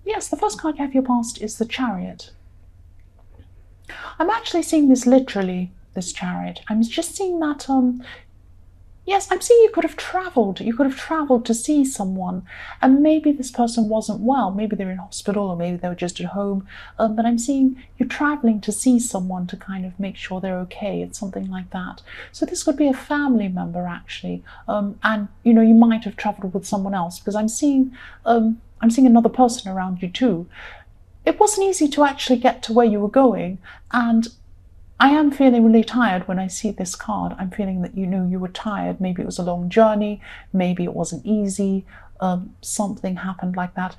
Yes, the first card you have for your past is the Chariot. I'm actually seeing this literally, this Chariot. I'm just seeing that, yes, I'm seeing you could have travelled. You could have travelled to see someone, and maybe this person wasn't well. Maybe they're in hospital, or maybe they were just at home. But I'm seeing you travelling to see someone to kind of make sure they're okay. It's something like that. So this could be a family member, actually. And you know, you might have travelled with someone else, because I'm seeing another person around you too. It wasn't easy to actually get to where you were going, and I am feeling really tired when I see this card. I'm feeling that, you know, you were tired. Maybe it was a long journey. Maybe it wasn't easy. Something happened like that.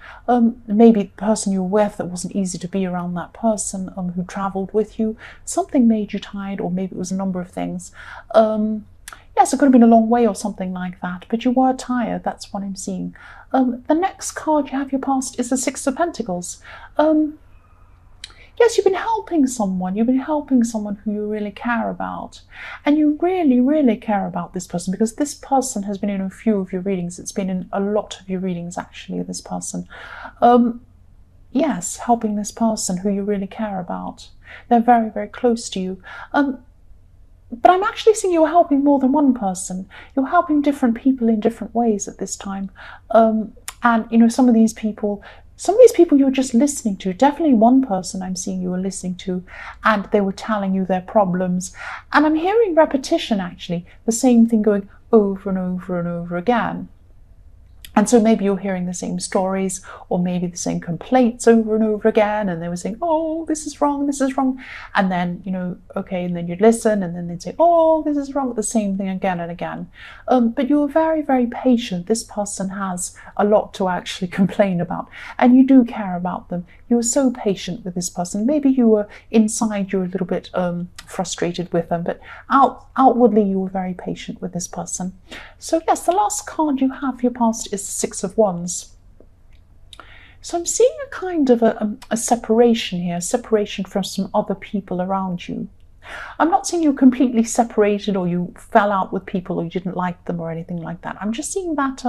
Maybe the person you were with, it wasn't easy to be around that person who travelled with you. Something made you tired, or maybe it was a number of things. Yes, it could have been a long way or something like that, but you were tired. That's what I'm seeing. The next card you have your past is the Six of Pentacles. Yes, you've been helping someone. You've been helping someone who you really care about. And you really, really care about this person, because this person has been in a few of your readings. It's been in a lot of your readings, actually, this person. Yes, helping this person who you really care about. They're very, very close to you. But I'm actually seeing you're helping more than one person. You're helping different people in different ways at this time. And, you know, some of these people you were just listening to. Definitely one person I'm seeing you were listening to, and they were telling you their problems. And I'm hearing repetition, actually, the same thing going over and over and over again. And so maybe you're hearing the same stories, or maybe the same complaints over and over again, and they were saying, oh, this is wrong, and then, you know, okay, and then you'd listen, and then they'd say, oh, this is wrong, the same thing again and again. But you were very, very patient. This person has a lot to actually complain about, and you do care about them. You were so patient with this person. Maybe you were inside, you were a little bit frustrated with them, but outwardly you were very patient with this person. So yes, the last card you have for your past is the Six of Wands. So I'm seeing a kind of a separation here, separation from some other people around you. I'm not seeing you completely separated, or you fell out with people, or you didn't like them, or anything like that. I'm just seeing that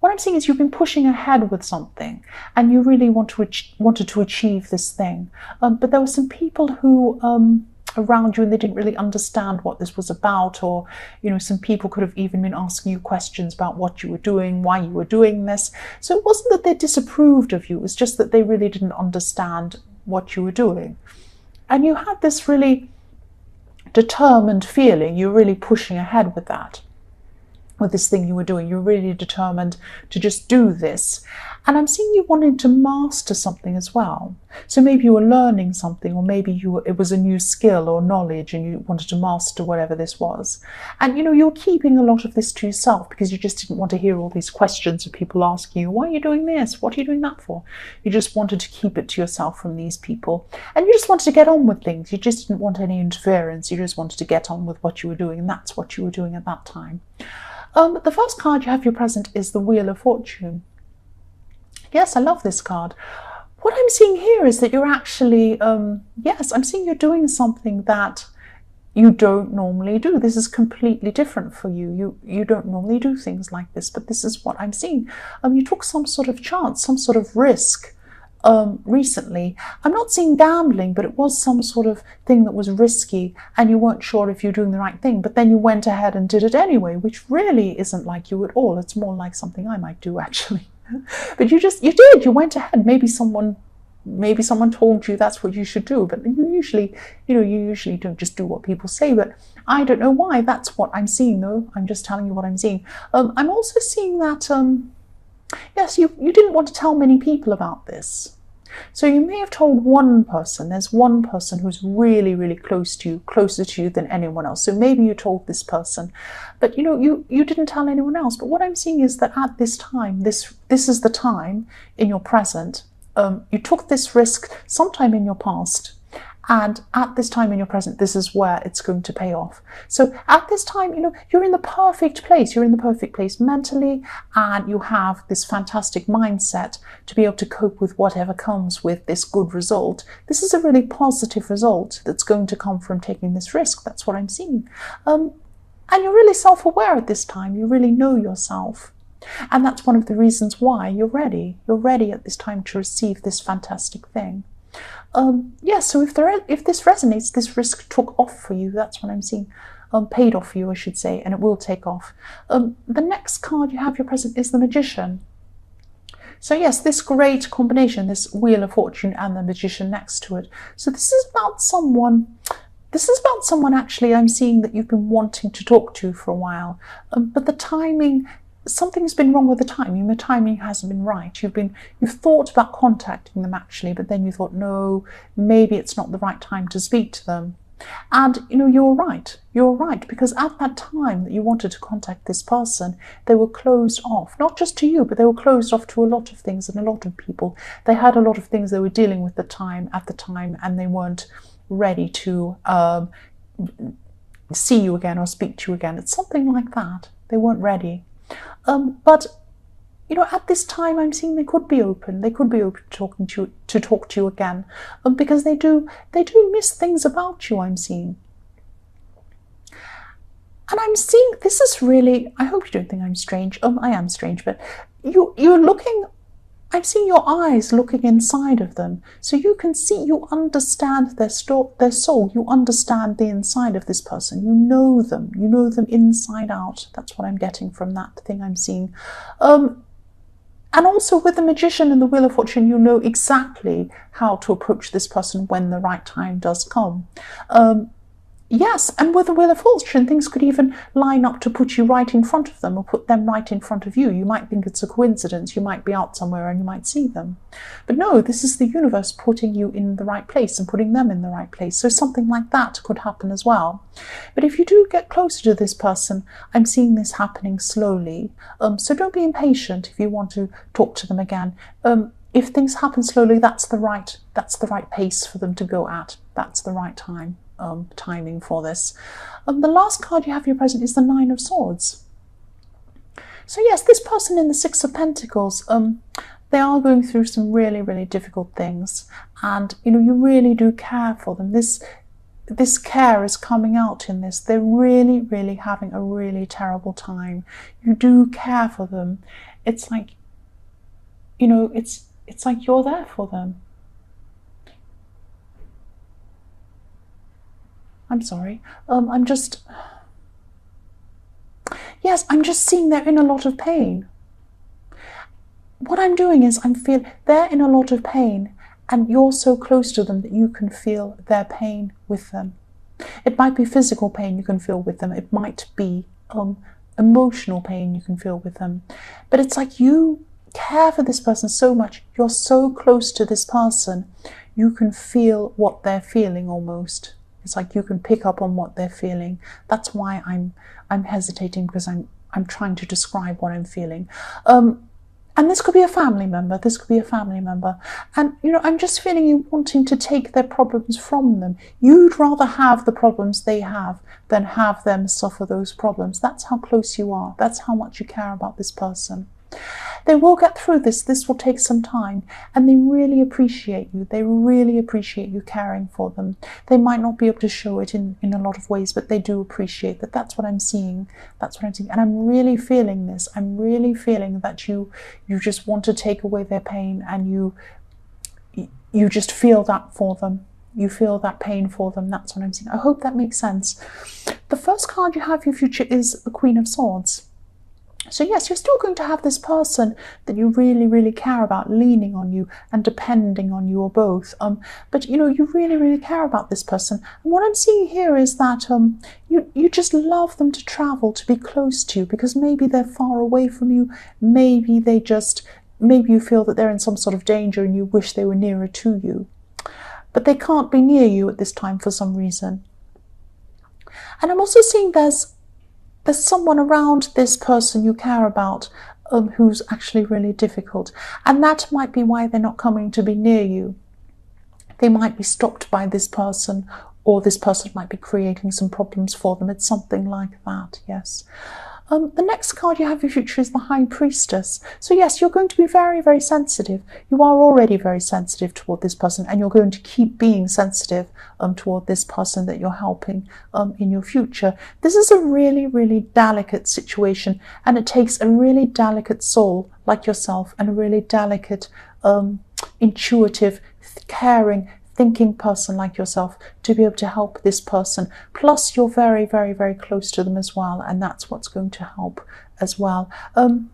what I'm seeing is you've been pushing ahead with something, and you really wanted to achieve this thing. But there were some people who around you, and they didn't really understand what this was about, or, you know, some people could have even been asking you questions about what you were doing, why you were doing this. So it wasn't that they disapproved of you, it was just that they really didn't understand what you were doing. And you had this really determined feeling. You're really pushing ahead with that, with this thing you were doing. You're really determined to just do this. And I'm seeing you wanting to master something as well. So maybe you were learning something, or maybe it was a new skill or knowledge, and you wanted to master whatever this was. And, you know, you're keeping a lot of this to yourself, because you just didn't want to hear all these questions of people asking you, why are you doing this? What are you doing that for? You just wanted to keep it to yourself from these people. And you just wanted to get on with things. You just didn't want any interference. You just wanted to get on with what you were doing, and that's what you were doing at that time. The first card you have for your present is the Wheel of Fortune. Yes, I love this card. What I'm seeing here is that you're actually, yes, I'm seeing you're doing something that you don't normally do. This is completely different for you. You don't normally do things like this, but this is what I'm seeing. You took some sort of chance, some sort of risk recently. I'm not seeing gambling, but it was some sort of thing that was risky, and you weren't sure if you're doing the right thing, but then you went ahead and did it anyway, which really isn't like you at all. It's more like something I might do, actually. But you went ahead. Maybe someone told you that's what you should do, but you usually don't just do what people say. But I don't know why. That's what I'm seeing, though. I'm just telling you what I'm seeing. I'm also seeing that yes, you didn't want to tell many people about this. So you may have told one person. There's one person who's really, really close to you, closer to you than anyone else. So maybe you told this person, but you didn't tell anyone else. But what I'm seeing is that at this time, this is the time in your present. You took this risk sometime in your past, and at this time in your present, this is where it's going to pay off. So at this time, you're in the perfect place. You're in the perfect place mentally, and you have this fantastic mindset to be able to cope with whatever comes with this good result. This is a really positive result that's going to come from taking this risk. That's what I'm seeing. And you're really self-aware at this time. You really know yourself. And that's one of the reasons why you're ready. You're ready at this time to receive this fantastic thing. So if this resonates, this risk took off for you. That's what I'm seeing. Paid off for you, I should say, and it will take off. The next card you have your present is the Magician. So yes, this great combination, this Wheel of Fortune and the Magician next to it. So this is about someone actually I'm seeing that you've been wanting to talk to for a while, but the timing, something's been wrong with the timing. The timing hasn't been right. You've thought about contacting them actually, but then you thought, no, maybe it's not the right time to speak to them. And you're right, because at that time that you wanted to contact this person, they were closed off, not just to you, but they were closed off to a lot of things and a lot of people. They had a lot of things they were dealing with at the time, and they weren't ready to see you again or speak to you again. It's something like that. They weren't ready. But at this time, I'm seeing they could be open. They could be open to talk to you again, because they do miss things about you. I'm seeing, and I'm seeing this is really. I hope you don't think I'm strange. I am strange, but you're looking. I'm seeing your eyes looking inside of them, so you can see. You understand their soul. You understand the inside of this person. You know them. You know them inside out. That's what I'm getting from that thing I'm seeing. And also with the Magician and the Wheel of Fortune, you know exactly how to approach this person when the right time does come. Yes, and with the Wheel of Fortune, things could even line up to put you right in front of them or put them right in front of you. You might think it's a coincidence. You might be out somewhere and you might see them. But no, this is the universe putting you in the right place and putting them in the right place. So something like that could happen as well. But if you do get closer to this person, I'm seeing this happening slowly. So don't be impatient if you want to talk to them again. If things happen slowly, that's the right pace for them to go at. That's the right timing for this. The last card you have your present is the Nine of Swords. So yes, this person in the Six of Pentacles, they are going through some really, really difficult things, and you really do care for them. This care is coming out in this. They're really, really having a really terrible time. You do care for them. It's like, it's like you're there for them. I'm sorry. I'm just seeing they're in a lot of pain. What I'm doing is I'm feeling they're in a lot of pain, and you're so close to them that you can feel their pain with them. It might be physical pain you can feel with them. It might be emotional pain you can feel with them. But it's like you care for this person so much. You're so close to this person. You can feel what they're feeling almost. It's like you can pick up on what they're feeling. That's why I'm hesitating, because I'm trying to describe what I'm feeling. And this could be a family member. This could be a family member. And, I'm just feeling you wanting to take their problems from them. You'd rather have the problems they have than have them suffer those problems. That's how close you are. That's how much you care about this person. They will get through this. This will take some time, and they really appreciate you. They really appreciate you caring for them. They might not be able to show it in a lot of ways, but they do appreciate that. That's what I'm seeing. That's what I'm seeing. And I'm really feeling this. I'm really feeling that you just want to take away their pain, and you just feel that for them. You feel that pain for them. That's what I'm seeing. I hope that makes sense. The first card you have for your future is the Queen of Swords. So yes, you're still going to have this person that you really, really care about leaning on you and depending on you, or both. But you really, really care about this person. And what I'm seeing here is that you just love them to travel, to be close to you, because maybe they're far away from you. Maybe you feel that they're in some sort of danger and you wish they were nearer to you. But they can't be near you at this time for some reason. And I'm also seeing there's someone around this person you care about who's actually really difficult. And that might be why they're not coming to be near you. They might be stopped by this person, or this person might be creating some problems for them. It's something like that, yes. The next card you have for your future is the High Priestess. So yes, you're going to be very, very sensitive. You are already very sensitive toward this person, and you're going to keep being sensitive toward this person that you're helping in your future. This is a really, really delicate situation, and it takes a really delicate soul like yourself and a really delicate, intuitive, caring, thinking person like yourself to be able to help this person. Plus you're very, very, very close to them as well, and that's what's going to help as well. And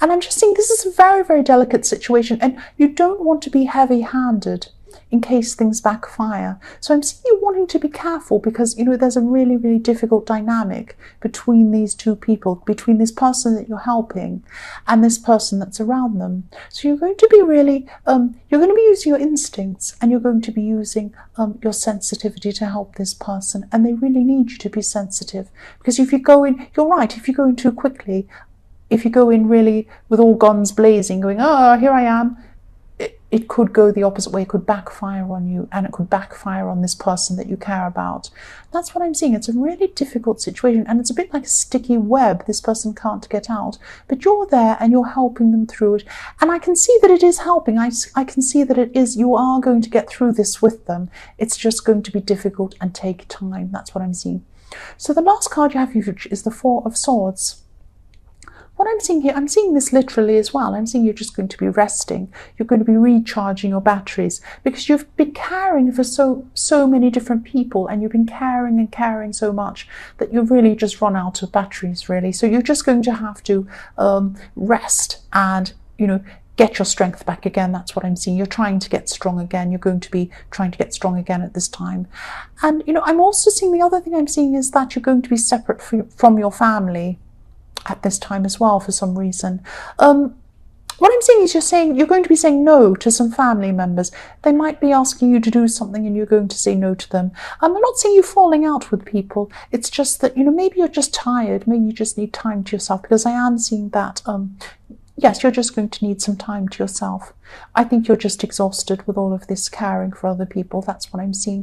I'm just saying this is a very, very delicate situation, and you don't want to be heavy-handed in case things backfire. So I'm seeing you wanting to be careful because, you know, there's a really, really difficult dynamic between these two people, between this person that you're helping and this person that's around them. So you're going to be really, you're going to be using your instincts, and you're going to be using your sensitivity to help this person. And they really need you to be sensitive, because if you go in, you're right, if you go in too quickly, if you go in really with all guns blazing, going, oh, here I am, it could go the opposite way. It could backfire on you, and it could backfire on this person that you care about. That's what I'm seeing. It's a really difficult situation, and it's a bit like a sticky web. This person can't get out, but you're there and you're helping them through it. And I can see that it is helping. I can see that it is, you are going to get through this with them. It's just going to be difficult and take time. That's what I'm seeing. So the last card you have is the Four of Swords. What I'm seeing here, I'm seeing this literally as well. I'm seeing you're just going to be resting. You're going to be recharging your batteries, because you've been caring for so many different people, and you've been caring and caring so much that you've really just run out of batteries, really. So you're just going to have to rest and, you know, get your strength back again. That's what I'm seeing. You're trying to get strong again. You're going to be trying to get strong again at this time. And, you know, I'm also seeing, the other thing I'm seeing is that you're going to be separate from your family at this time as well, for some reason. What I'm seeing is you're going to be saying no to some family members. They might be asking you to do something and you're going to say no to them. I'm not saying you're falling out with people. It's just that, you know, maybe you're just tired. Maybe you just need time to yourself, because I am seeing that, yes, you're just going to need some time to yourself. I think you're just exhausted with all of this caring for other people. That's what I'm seeing.